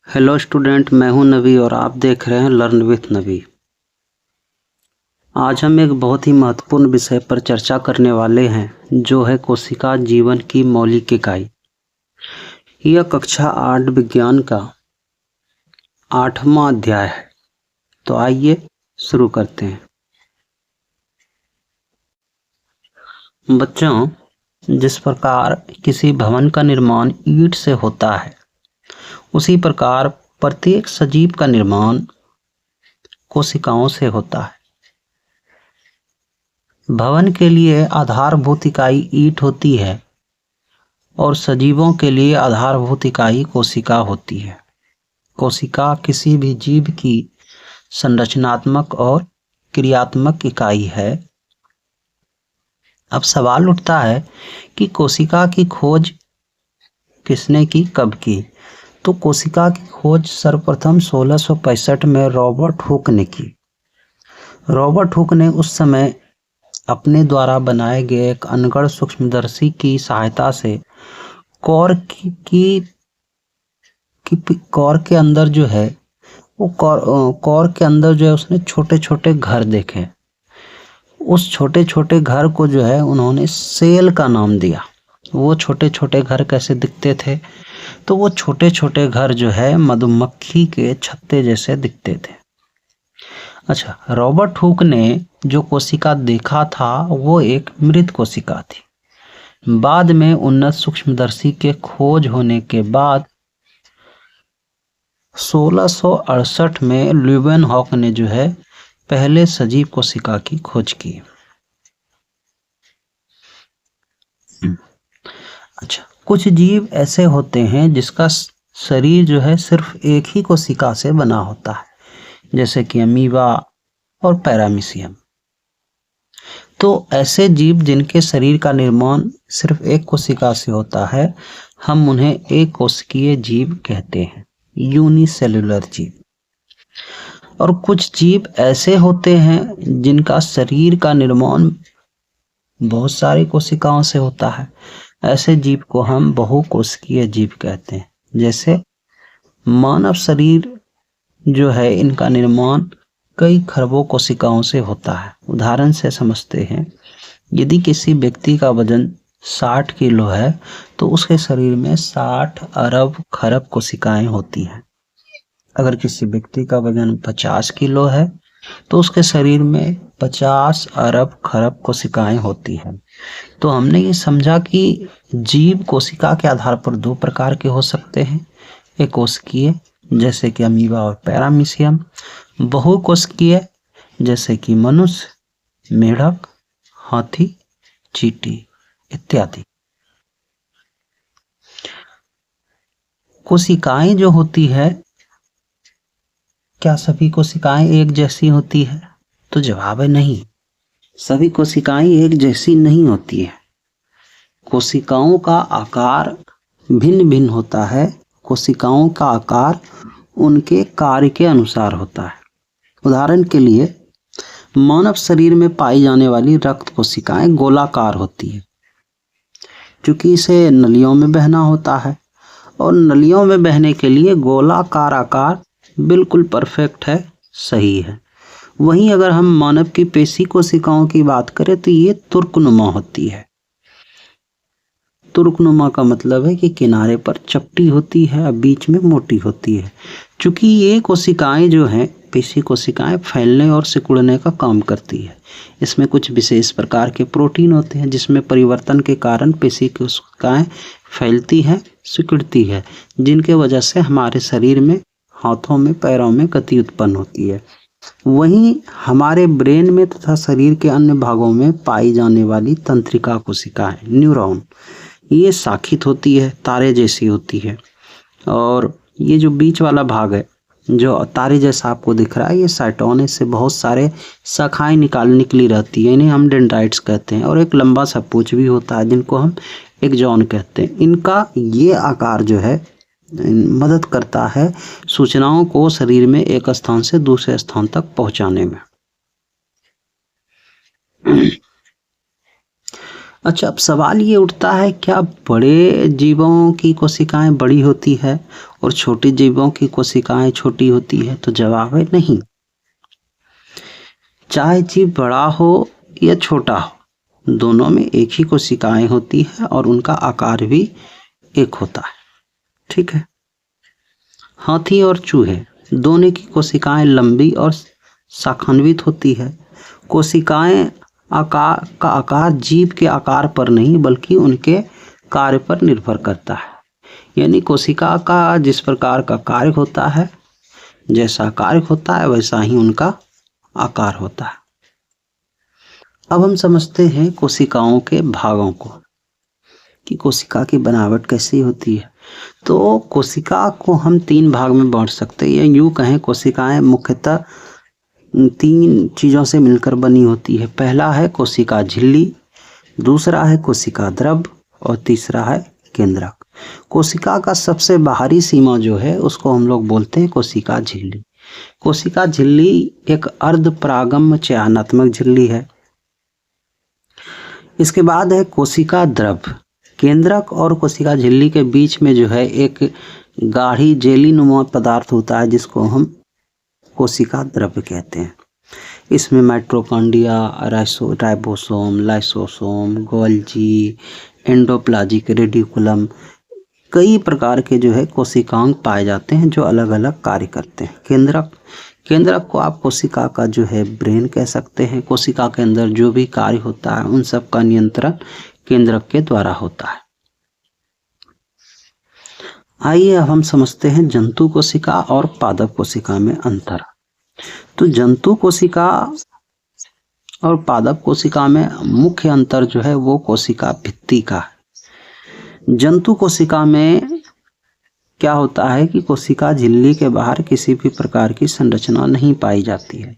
Hello student, मैं हूं नवी और आप देख रहे हैं लर्न विथ नवी। आज हम एक बहुत ही महत्वपूर्ण विषय पर चर्चा करने वाले हैं, जो है कोशिका जीवन की मौलिक इकाई। यह कक्षा 8 विज्ञान का 8वां अध्याय है। तो आइए शुरू करते हैं। बच्चों, जिस प्रकार किसी भवन का निर्माण ईंट से होता है, उसी प्रकार प्रत्येक सजीव का निर्माण कोशिकाओं से होता है। भवन के लिए आधारभूत इकाई ईंट होती है और सजीवों के लिए आधारभूत इकाई कोशिका होती है। कोशिका किसी भी जीव की संरचनात्मक और क्रियात्मक इकाई है। अब सवाल उठता है कि कोशिका की खोज किसने की, कब की? तो कोशिका की खोज सर्वप्रथम 1665 में रॉबर्ट हुक ने की। रॉबर्ट हुक ने उस समय अपने द्वारा बनाए गए एक अनगढ़ सूक्ष्मदर्शी की सहायता से कोर के अंदर जो है वो कोर के अंदर जो है उसने छोटे छोटे घर देखे। उस छोटे छोटे घर को जो है उन्होंने सेल का नाम दिया। वो छोटे छोटे घर कैसे दिखते थे? तो वो छोटे छोटे घर जो है मधुमक्खी के छत्ते जैसे दिखते थे। अच्छा, रॉबर्ट हुक ने जो कोशिका देखा था वो एक मृत कोशिका थी। बाद में उन्नत सूक्ष्मदर्शी के खोज होने के बाद 1668 में ल्यूवेनहॉक ने जो है पहले सजीव कोशिका की खोज की। अच्छा, कुछ जीव ऐसे होते हैं जिसका शरीर जो है सिर्फ एक ही कोशिका से बना होता है, जैसे कि अमीबा और पैरामीशियम। तो ऐसे जीव जिनके शरीर का निर्माण सिर्फ एक कोशिका से होता है, हम उन्हें एक कोशिकीय जीव कहते हैं, यूनिसेलुलर जीव। और कुछ जीव ऐसे होते हैं जिनका शरीर का निर्माण बहुत सारी कोशिकाओं से होता है। ऐसे जीव को हम बहुकोशिकीय जीव कहते हैं। जैसे मानव शरीर जो है, इनका निर्माण कई खरबों कोशिकाओं से होता है। उदाहरण से समझते हैं, यदि किसी व्यक्ति का वजन 60 किलो है तो उसके शरीर में 60 अरब खरब कोशिकाएं होती हैं। अगर किसी व्यक्ति का वजन 50 किलो है तो उसके शरीर में 50 अरब खरब कोशिकाएं होती हैं। तो हमने ये समझा कि जीव कोशिका के आधार पर दो प्रकार के हो सकते हैं, एक कोशिकीय जैसे कि अमीबा और पैरामीशियम, बहुकोशिकीय जैसे कि मनुष्य, मेढक, हाथी, चींटी इत्यादि। कोशिकाएं जो होती है, क्या सभी कोशिकाएं एक जैसी होती है? तो जवाब है नहीं, सभी कोशिकाएं एक जैसी नहीं होती है। कोशिकाओं का आकार भिन्न भिन्न होता है। कोशिकाओं का आकार उनके कार्य के अनुसार होता है। उदाहरण के लिए, मानव शरीर में पाई जाने वाली रक्त कोशिकाएं गोलाकार होती है, क्योंकि इसे नलियों में बहना होता है और नलियों में बहने के लिए गोलाकार आकार बिल्कुल परफेक्ट है, सही है। वहीं अगर हम मानव की पेशी कोशिकाओं की बात करें तो ये तुर्कनुमा होती है। तुर्कनुमा का मतलब है कि किनारे पर चपटी होती है और बीच में मोटी होती है। चूंकि ये कोशिकाएं जो हैं, पेशी कोशिकाएं, फैलने और सिकुड़ने का काम करती है। इसमें कुछ विशेष प्रकार के प्रोटीन होते हैं जिसमें परिवर्तन के कारण पेशी कोशिकाएं फैलती हैं, सिकुड़ती है, जिनके वजह से हमारे शरीर में, हाथों में, पैरों में गति उत्पन्न होती है। वहीं हमारे ब्रेन में तथा शरीर के अन्य भागों में पाई जाने वाली तंत्रिका कोशिकाएं, न्यूरॉन, ये शाखित होती है, तारे जैसी होती है। और ये जो बीच वाला भाग है जो तारे जैसा आपको दिख रहा है, ये साइटोन, इससे बहुत सारे शाखाएं निकली रहती है, इन्हें हम डेंड्राइट्स कहते हैं। और एक लंबा सा पूंछ भी होता है जिनको हम एक्सॉन कहते हैं। इनका ये आकार जो है मदद करता है सूचनाओं को शरीर में एक स्थान से दूसरे स्थान तक पहुंचाने में। अच्छा, अब सवाल ये उठता है, क्या बड़े जीवों की कोशिकाएं बड़ी होती है और छोटी जीवों की कोशिकाएं छोटी होती है? तो जवाब है नहीं। चाहे जीव बड़ा हो या छोटा हो, दोनों में एक ही कोशिकाएं होती है और उनका आकार भी एक होता है। ठीक है। हाथी और चूहे दोनों की कोशिकाएं लंबी और शाखान्वित होती है। कोशिकाएं का आकार जीव के आकार पर नहीं बल्कि उनके कार्य पर निर्भर करता है। यानी कोशिका का जिस प्रकार का कार्य होता है, जैसा कार्य होता है वैसा ही उनका आकार होता है। अब हम समझते हैं कोशिकाओं के भागों को कि कोशिका की बनावट कैसी होती है। तो कोशिका को हम 3 भाग में बांट सकते हैं। यूं कहें कोशिकाएं मुख्यतः 3 चीज़ों से मिलकर बनी होती है। पहला है कोशिका झिल्ली, दूसरा है कोशिका द्रव और तीसरा है केंद्रक। कोशिका का सबसे बाहरी सीमा जो है उसको हम लोग बोलते हैं कोशिका झिल्ली। कोशिका झिल्ली एक अर्ध परागम्य चयनात्मक झिल्ली है। इसके बाद है कोशिका द्रव। केंद्रक और कोशिका झिल्ली के बीच में जो है एक गाढ़ी जेली नुमा पदार्थ होता है जिसको हम कोशिका द्रव कहते हैं। इसमें mitochondria, ribosome, lysosome, Golgi, endoplasmic reticulum, कई प्रकार के जो है कोशिकांग पाए जाते हैं जो अलग अलग कार्य करते हैं। केंद्रक को आप कोशिका का जो है ब्रेन कह सकते हैं। कोशिका के अंदर जो भी कार्य होता है उन सब का नियंत्रण केंद्रक के द्वारा होता है। आइए अब हम समझते हैं जंतु कोशिका और पादप कोशिका में अंतर। तो जंतु कोशिका और पादप कोशिका में मुख्य अंतर जो है वो कोशिका भित्ति का है। जंतु कोशिका में क्या होता है कि कोशिका झिल्ली के बाहर किसी भी प्रकार की संरचना नहीं पाई जाती है।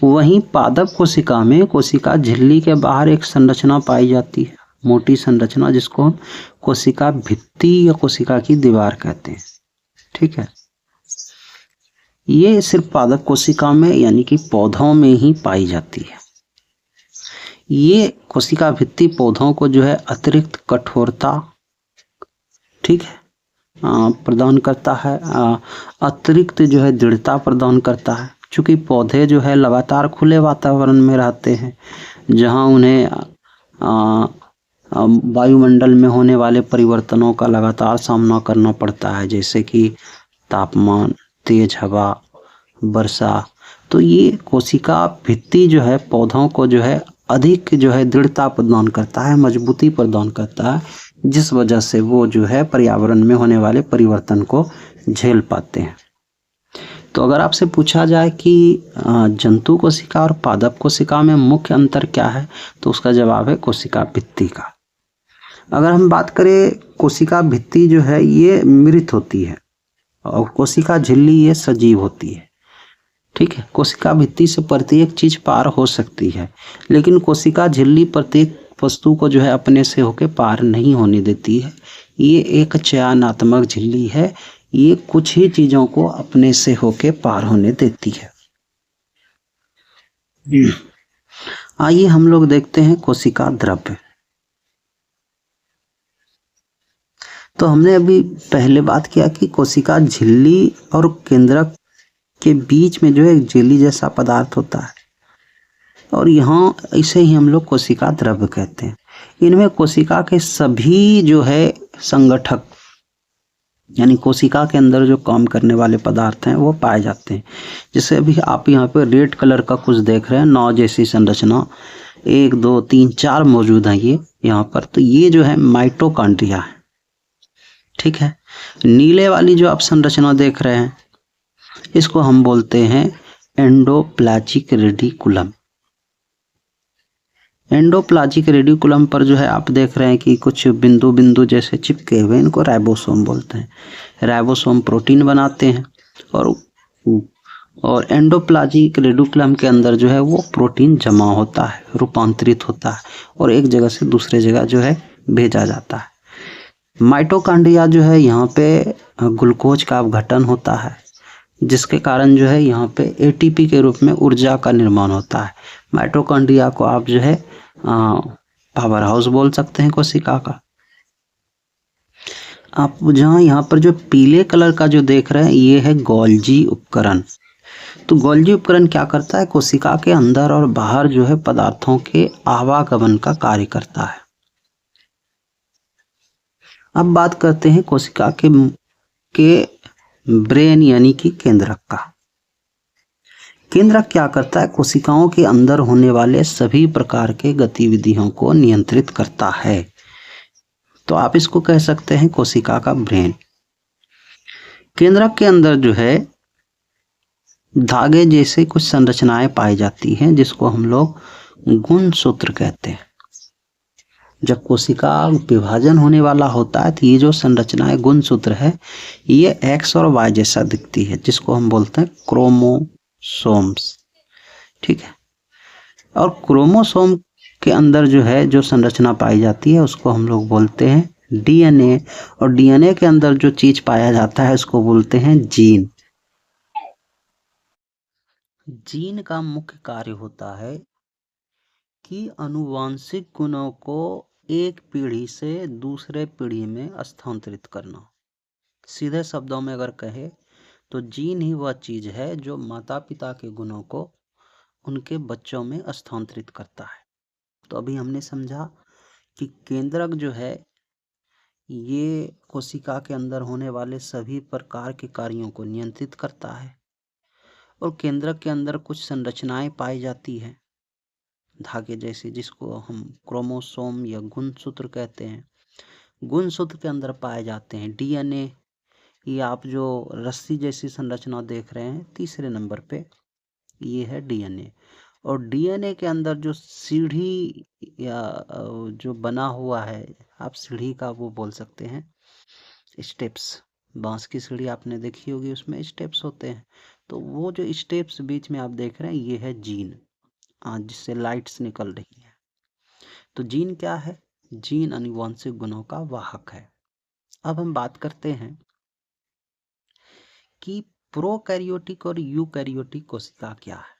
वहीं पादप कोशिका में कोशिका झिल्ली के बाहर एक संरचना पाई जाती है, मोटी संरचना, जिसको हम कोशिका भित्ति या कोशिका की दीवार कहते हैं। ठीक है। ये सिर्फ पादप कोशिका में यानी कि पौधों में ही पाई जाती है। ये कोशिका भित्ति पौधों को जो है अतिरिक्त कठोरता, ठीक है, प्रदान करता है, अतिरिक्त जो है दृढ़ता प्रदान करता है। चूंकि पौधे जो है लगातार खुले वातावरण में रहते हैं जहां उन्हें वायुमंडल में होने वाले परिवर्तनों का लगातार सामना करना पड़ता है, जैसे कि तापमान, तेज हवा, वर्षा। तो ये कोशिका भित्ति जो है पौधों को जो है अधिक जो है दृढ़ता प्रदान करता है, मजबूती प्रदान करता है, जिस वजह से वो जो है पर्यावरण में होने वाले परिवर्तन को झेल पाते हैं। तो अगर आपसे पूछा जाए कि जंतु कोशिका और पादप कोशिका में मुख्य अंतर क्या है, तो उसका जवाब है कोशिका भित्ति का। अगर हम बात करें कोशिका भित्ति जो है ये मृत होती है और कोशिका झिल्ली ये सजीव होती है। ठीक है। कोशिका भित्ति से प्रत्येक चीज पार हो सकती है, लेकिन कोशिका झिल्ली प्रत्येक वस्तु को जो है अपने से होके पार नहीं होने देती है। ये एक चयनात्मक झिल्ली है, ये कुछ ही चीजों को अपने से होके पार होने देती है। आइए हम लोग देखते हैं कोशिका द्रव्य। तो हमने अभी पहले बात किया कि कोशिका झिल्ली और केंद्रक के बीच में जो है एक जेली जैसा पदार्थ होता है और यहाँ इसे ही हम लोग कोशिका द्रव्य कहते हैं। इनमें कोशिका के सभी जो है संगठक यानी कोशिका के अंदर जो काम करने वाले पदार्थ हैं वो पाए जाते हैं। जैसे अभी आप यहाँ पे रेड कलर का कुछ देख रहे हैं, नाव जैसी संरचना 1 2 3 4 मौजूद है ये यहाँ पर। तो ये जो है माइटोकॉन्ड्रिया है। ठीक है। नीले वाली जो आप संरचना देख रहे हैं इसको हम बोलते हैं एंडोप्लाज्मिक रेटिकुलम। एंडोप्लाज्मिक रेटिकुलम पर जो है आप देख रहे हैं कि कुछ बिंदु बिंदु जैसे चिपके हुए, इनको राइबोसोम बोलते हैं। राइबोसोम प्रोटीन बनाते हैं और एंडोप्लाज्मिक रेटिकुलम के अंदर जो है वो प्रोटीन जमा होता है, रूपांतरित होता है और एक जगह से दूसरे जगह जो है भेजा जाता है। माइटोकॉन्ड्रिया जो है यहाँ पे ग्लूकोज का अपघटन होता है, जिसके कारण जो है यहाँ पे एटीपी के रूप में ऊर्जा का निर्माण होता है। माइटोकॉन्ड्रिया को आप जो है पावर हाउस बोल सकते हैं कोशिका का। आप जहाँ यहाँ पर जो पीले कलर का जो देख रहे हैं ये है गोल्जी उपकरण। तो गोल्जी उपकरण क्या करता है, कोशिका के अंदर और बाहर जो है पदार्थों के आवागमन का कार्य करता है। अब बात करते हैं कोशिका के ब्रेन यानी कि केंद्रक का। केंद्रक क्या करता है, कोशिकाओं के अंदर होने वाले सभी प्रकार के गतिविधियों को नियंत्रित करता है। तो आप इसको कह सकते हैं कोशिका का ब्रेन। केंद्रक के अंदर जो है धागे जैसे कुछ संरचनाएं पाई जाती हैं जिसको हम लोग गुणसूत्र कहते हैं। जब कोशिका विभाजन होने वाला होता है तो ये जो संरचनाएं गुणसूत्र है ये एक्स और वाई जैसा दिखती है जिसको हम बोलते हैं क्रोमोसोम्स। ठीक है, और क्रोमोसोम के अंदर जो है जो संरचना पाई जाती है उसको हम लोग बोलते हैं डीएनए, और डीएनए के अंदर जो चीज पाया जाता है उसको बोलते हैं जीन। जीन का मुख्य कार्य होता है कि अनुवांशिक गुणों को एक पीढ़ी से दूसरे पीढ़ी में स्थानांतरित करना। सीधे शब्दों में अगर कहे तो जीन ही वह चीज है जो माता पिता के गुणों को उनके बच्चों में स्थानांतरित करता है। तो अभी हमने समझा कि केंद्रक जो है ये कोशिका के अंदर होने वाले सभी प्रकार के कार्यों को नियंत्रित करता है, और केंद्रक के अंदर कुछ संरचनाएं पाई जाती है धागे जैसे जिसको हम क्रोमोसोम या गुणसूत्र कहते हैं। गुणसूत्र के अंदर पाए जाते हैं डीएनए, ये आप जो रस्सी जैसी संरचना देख रहे हैं तीसरे नंबर पे ये है डीएनए। और डीएनए के अंदर जो सीढ़ी या जो बना हुआ है, आप सीढ़ी का वो बोल सकते हैं स्टेप्स। बांस की सीढ़ी आपने देखी होगी, उसमें स्टेप्स होते हैं। तो वो जो स्टेप्स बीच में आप देख रहे हैं ये है जीन, जिससे लाइट्स निकल रही है। तो जीन क्या है, जीन आनुवंशिक गुणों का वाहक है। अब हम बात करते हैं कि प्रोकैरियोटिक और यूकैरियोटिक कोशिका क्या है।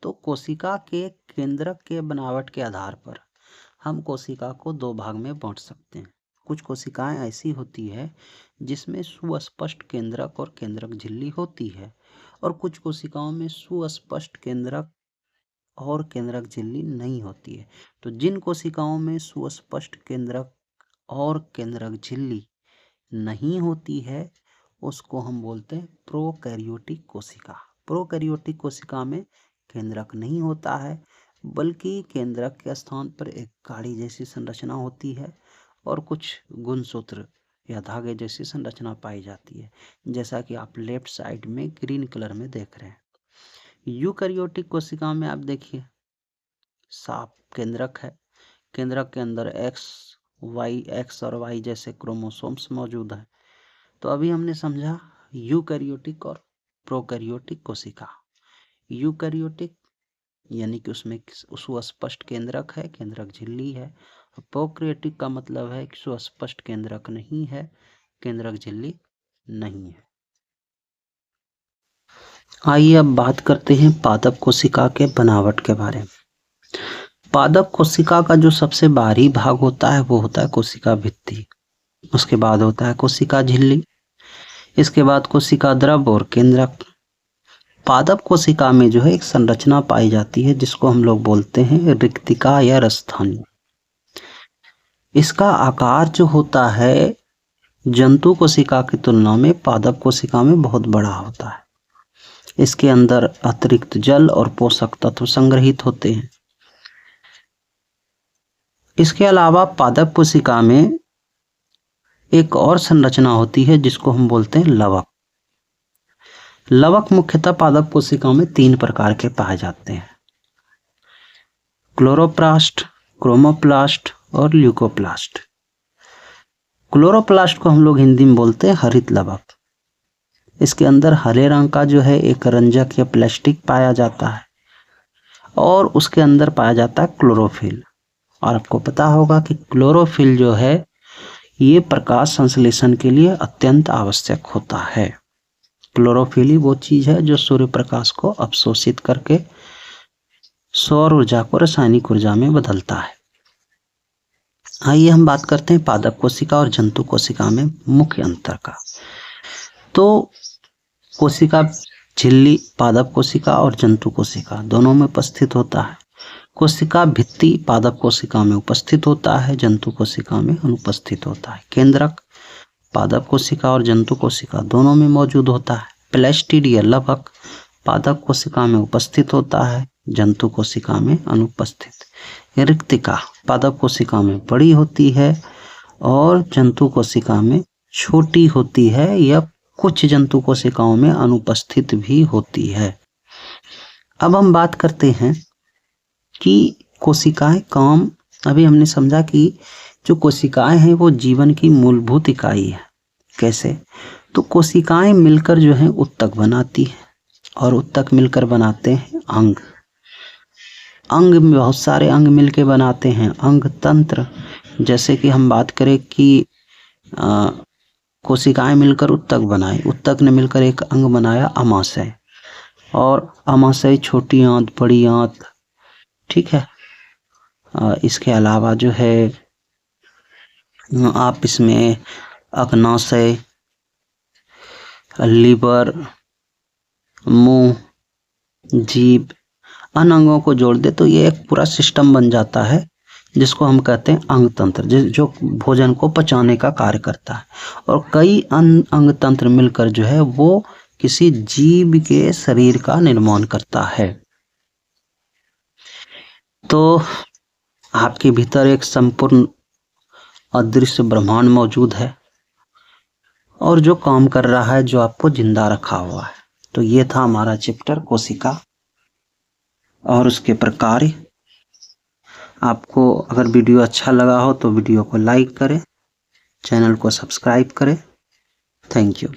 तो कोशिका के केंद्रक के बनावट के आधार पर हम कोशिका को दो भाग में बांट सकते हैं। कुछ कोशिकाएं ऐसी होती है जिसमें सुस्पष्ट केंद्रक और केंद्रक झिल्ली होती है, और कुछ कोशिकाओं में सुस्पष्ट केंद्रक और केंद्रक झिल्ली नहीं होती है। तो जिन कोशिकाओं में सुस्पष्ट केंद्रक और केंद्रक झिल्ली नहीं होती है उसको हम बोलते हैं प्रोकैरियोटिक कोशिका। प्रोकैरियोटिक कोशिका में केंद्रक नहीं होता है, बल्कि केंद्रक के स्थान पर एक गाड़ी जैसी संरचना होती है और कुछ गुणसूत्र या धागे जैसी संरचना पाई जाती है, जैसा कि आप लेफ्ट साइड में ग्रीन कलर में देख रहे हैं। यूकैरियोटिक कोशिका में आप देखिए साफ केंद्रक है, केंद्रक के अंदर एक्स और वाई जैसे क्रोमोसोम्स मौजूद है। तो अभी हमने समझा यूकैरियोटिक और प्रोकैरियोटिक कोशिका। यूकैरियोटिक यानी कि उसमें सुस्पष्ट केंद्रक है, केंद्रक झिल्ली है। प्रोकैरियोटिक का मतलब है कि सुस्पष्ट केंद्रक नहीं है, केंद्रक झिल्ली नहीं है। आइए अब बात करते हैं पादप कोशिका के बनावट के बारे में। पादप कोशिका का जो सबसे बाहरी भाग होता है वो होता है कोशिका भित्ति, उसके बाद होता है कोशिका झिल्ली, इसके बाद कोशिका द्रव और केंद्रक। पादप कोशिका में जो है एक संरचना पाई जाती है जिसको हम लोग बोलते हैं रिक्तिका या रसस्थानी। इसका आकार जो होता है जंतु कोशिका की तुलना में पादप कोशिका में बहुत बड़ा होता है। इसके अंदर अतिरिक्त जल और पोषक तत्व संग्रहित होते हैं। इसके अलावा पादप कोशिका में एक और संरचना होती है जिसको हम बोलते हैं लवक। लवक मुख्यतः पादप कोशिका में तीन प्रकार के पाए जाते हैं, क्लोरोप्लास्ट, क्रोमोप्लास्ट और ल्यूकोप्लास्ट। क्लोरोप्लास्ट को हम लोग हिंदी में बोलते हैं हरित लवक। इसके अंदर हरे रंग का जो है एक रंजक या प्लास्टिक पाया जाता है, और उसके अंदर पाया जाता है क्लोरोफिल। और आपको पता होगा कि क्लोरोफिल जो है ये प्रकाश संश्लेषण के लिए अत्यंत आवश्यक होता है। क्लोरोफिल ही वो चीज है जो सूर्य प्रकाश को अवशोषित करके सौर ऊर्जा को रासायनिक ऊर्जा में बदलता है। आइए हम बात करते हैं पादप कोशिका और जंतु कोशिका में मुख्य अंतर का। तो कोशिका झिल्ली पादप कोशिका और जंतु कोशिका दोनों में उपस्थित होता है। कोशिका भित्ति पादप कोशिका में उपस्थित होता है, जंतु कोशिका में अनुपस्थित होता है। केंद्रक पादप कोशिका और जंतु कोशिका दोनों में मौजूद होता है। प्लेस्टिड या लवक पादप कोशिका में उपस्थित होता है, जंतु कोशिका में अनुपस्थित। रिक्तिका पादप कोशिका में बड़ी होती है और जंतु कोशिका में छोटी होती है या कुछ जंतु कोशिकाओं में अनुपस्थित भी होती है। अब हम बात करते हैं कि कोशिकाएं काम, अभी हमने समझा कि जो कोशिकाएं हैं वो जीवन की मूलभूत इकाई है। कैसे? तो कोशिकाएं मिलकर जो है उत्तक बनाती है और उत्तक मिलकर बनाते हैं अंग। अंग में बहुत सारे अंग मिलके बनाते हैं अंग तंत्र। जैसे कि हम बात करें कि कोशिकाएं मिलकर उत्तक बनाए, उत्तक ने मिलकर एक अंग बनाया अमाशय, और अमाशय छोटी आंत बड़ी आंत, ठीक है। इसके अलावा जो है आप इसमें अग्नाशय, लीवर, मुंह, जीभ, अन्य अंगों को जोड़ दे तो ये एक पूरा सिस्टम बन जाता है जिसको हम कहते हैं अंग तंत्र, जो भोजन को पचाने का कार्य करता है। और कई अन्य अंग तंत्र मिलकर जो है वो किसी जीव के शरीर का निर्माण करता है। तो आपके भीतर एक संपूर्ण अदृश्य ब्रह्मांड मौजूद है और जो काम कर रहा है, जो आपको जिंदा रखा हुआ है। तो ये था हमारा चैप्टर कोशिका और उसके प्रकार। आपको अगर वीडियो अच्छा लगा हो तो वीडियो को लाइक करें, चैनल को सब्सक्राइब करें। Thank you.